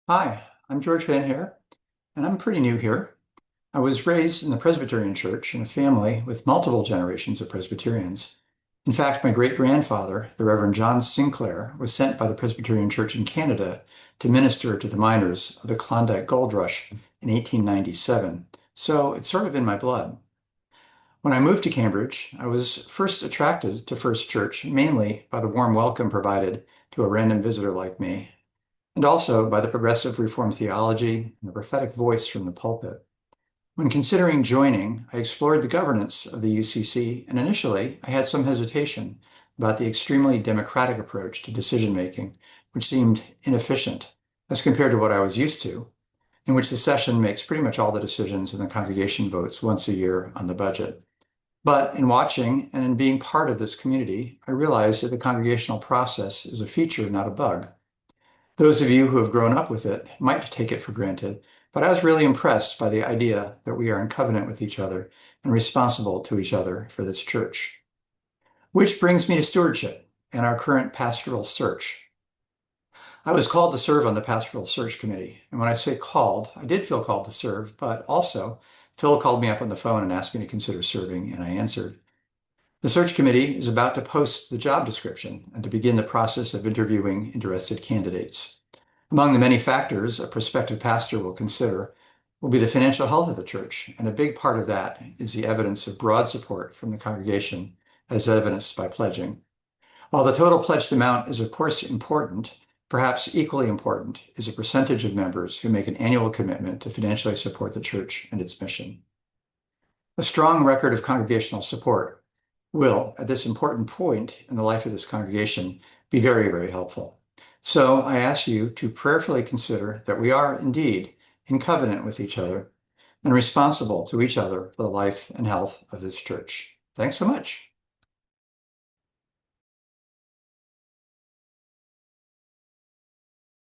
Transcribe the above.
Hi, I'm George Van Hare, and I'm pretty new here. I was raised in the Presbyterian Church in a family with multiple generations of Presbyterians. In fact, my great-grandfather, the Reverend John Sinclair, was sent by the Presbyterian Church in Canada to minister to the miners of the Klondike Gold Rush in 1897, so it's sort of in my blood. When I moved to Cambridge, I was first attracted to First Church mainly by the warm welcome provided to a random visitor like me, and also by the progressive Reformed theology and the prophetic voice from the pulpit. When considering joining, I explored the governance of the UCC, and initially I had some hesitation about the extremely democratic approach to decision-making, which seemed inefficient as compared to what I was used to, in which the session makes pretty much all the decisions and the congregation votes once a year on the budget. But in watching and in being part of this community, I realized that the congregational process is a feature, not a bug. Those of you who have grown up with it might take it for granted, but I was really impressed by the idea that we are in covenant with each other and responsible to each other for this church. Which brings me to stewardship and our current pastoral search. I was called to serve on the pastoral search committee. And when I say called, I did feel called to serve, but also Phil called me up on the phone and asked me to consider serving, and I answered. The search committee is about to post the job description and to begin the process of interviewing interested candidates. Among the many factors a prospective pastor will consider will be the financial health of the church, and a big part of that is the evidence of broad support from the congregation, as evidenced by pledging. While the total pledged amount is, of course, important, perhaps equally important is a percentage of members who make an annual commitment to financially support the church and its mission. A strong record of congregational support will, at this important point in the life of this congregation, be very, very helpful. So I ask you to prayerfully consider that we are indeed in covenant with each other and responsible to each other for the life and health of this church. Thanks so much.